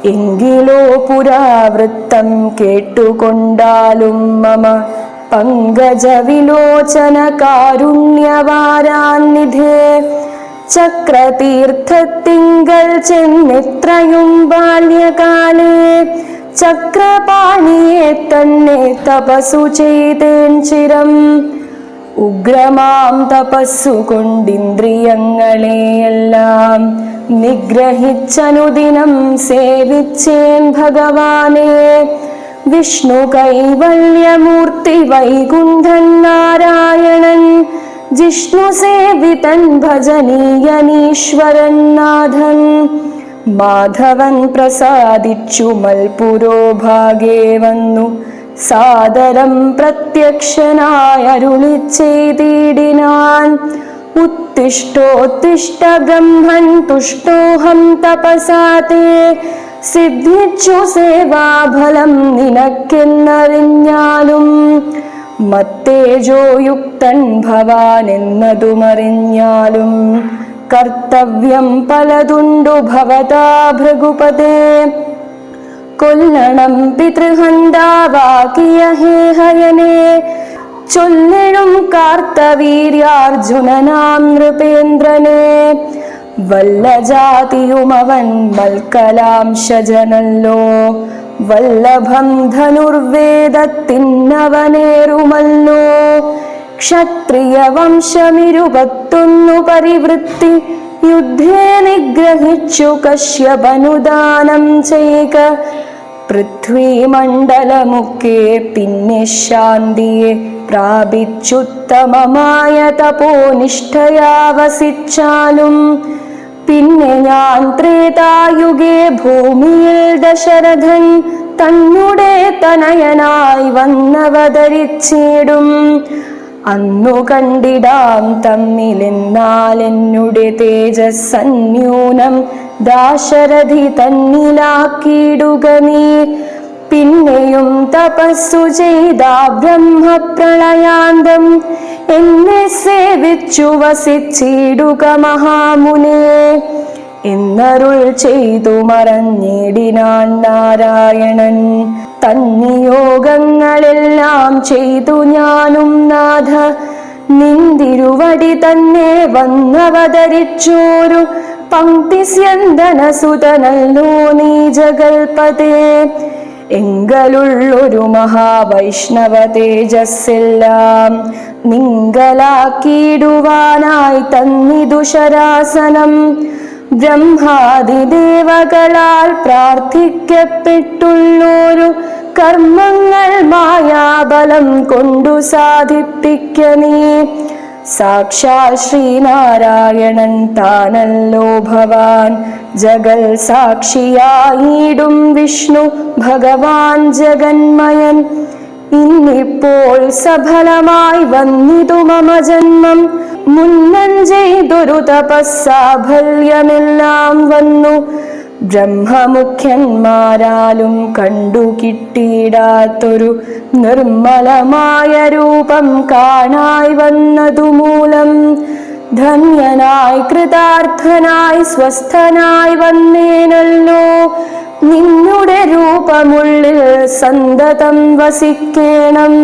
എങ്കിലോ പുരാവൃത്തം കേട്ടുകൊണ്ടാലും മമ പങ്കജവിലോചന കാരുണ്യവാരാന്നിധേ ചക്രതീർത്ഥത്തിങ്കൽ ചെന്നെത്രയും ബാല്യകാലേ ചക്രപാണിയെ തന്നെ തപസ്സു ചെയ്തേൻ ചിരം. ഉഗ്രമാം തപസ്സു കൊണ്ടിന്ദ്രിയങ്ങളെയെല്ലാം നിഗ്രഹിച്ചനുദിനം സേവിച്ചേൻ ഭഗവാനെ. വിഷ്ണു കൈവല്യമൂർത്തി വൈകുണ്ഠൻ നാരായണൻ ജിഷ്ണു സേവിതൻ ഭജനീയനീശ്വരൻ നാഥൻ. മാധവൻ പ്രസാദിച്ചു മൽപുരോഭാഗേ വന്നു സാദരം പ്രത്യക്ഷനായ അരുളിച്ചെയ്തിടിനാൻ. ഉത്തിഷ്ഠോത്തിഷ്ഠ ബ്രഹ്മൻ തുഷ്ടോഹം തപസാ തേ സിദ്ധിച്ചു സേവാഫലം നിനക്കെന്നറിഞ്ഞാലും മത്തേജോയുക്തൻ ഭവാൻ എന്നതുമറിഞ്ഞാലും കർത്തവ്യം പലതുണ്ടു ഭവതാ ഭൃഗുപതേ. കൊല്ലണം പിതൃഹന്താവാകിയ ഹേഹയനെ ചൊല്ലിടും കാർത്തവീര്യാർജുനനാം നൃപേന്ദ്രനെ. വല്ലജാതിയുമവൻ മൽക്കലാംശജനല്ലോ വല്ലഭം ധനുർവേദത്തിന്നവനേറുമല്ലോ. ക്ഷത്രിയ വംശമിരുപത്തൊന്നു പരിവൃത്തി യുദ്ധേ നിഗ്രഹിച്ചു കശ്യപനുദാനം ചെയ്ക. പൃഥ്വീമണ്ഡലമൊക്കെ പിന്നെ ശാന്തിയെ പ്രാപിച്ചുത്തമമായ തപോനിഷ്ഠയാ വസിച്ചാലും പിന്നെ ഞാൻ ത്രേതായുഗേ ഭൂമിയിൽ ദശരഥൻ തന്നുടെ തനയനായി വന്നവതരിച്ചിടും. അന്നു കണ്ടിടാം തമ്മിലെന്നാൽ എന്നുടെ തേജസ്സന്യൂനം ദാശരഥി തന്നിലാക്കിയിടുക നീ. പിന്നെയും തപസ്സു ചെയ്ത ബ്രഹ്മപ്രളയാന്തം എന്നെ സേവിച്ചു വസിച്ചിടുക മഹാമുനെ എന്നരുൾ ചെയ്തു മറഞ്ഞിടിനാൻ നാരായണൻ. തന്നിയോഗങ്ങളെല്ലാം ചെയ്തു ഞാനും നാഥ നിന്തിരുവടി തന്നെ വന്നവതരിച്ചോരു പങ്ക്തിസ്യന്തനസുതനല്ലോ നീ ജഗൽപതേ. എങ്കലുള്ളൊരു മഹാവൈഷ്ണവ തേജസ്സെല്ലാം നിങ്കലാക്കിയിടുവാനായി തന്നിതു ശരാസനം. ബ്രഹ്മാദിദേവകളാൽ പ്രാർത്ഥിക്കപ്പെട്ടുള്ളൊരു കർമ്മങ്ങൾ മായാബലം കൊണ്ടു സാധിപ്പിക്ക നീ. സാക്ഷാൽ ശ്രീനാരായണൻ താനല്ലോ ഭവാൻ ജഗൽ സാക്ഷിയായിടും വിഷ്ണു ഭഗവാൻ ജഗന്മയൻ. ഇന്നിപ്പോൾ സഫലമായി വന്നിതു മമ ജന്മം. മുന്നൻ ചെയ്തൊരു തപസ്സാഫല്യമെല്ലാം വന്നു ബ്രഹ്മമുഖ്യന്മാരാലും കണ്ടു കിട്ടിയിടാത്തൊരു നിർമ്മലമായ രൂപം കാണായി വന്നതുമൂലം ധന്യനായി കൃതാർത്ഥനായി സ്വസ്ഥനായി വന്നേനല്ലോ. നിന്നുടെ രൂപമുള്ളിൽ സന്തതം വസിക്കേണം.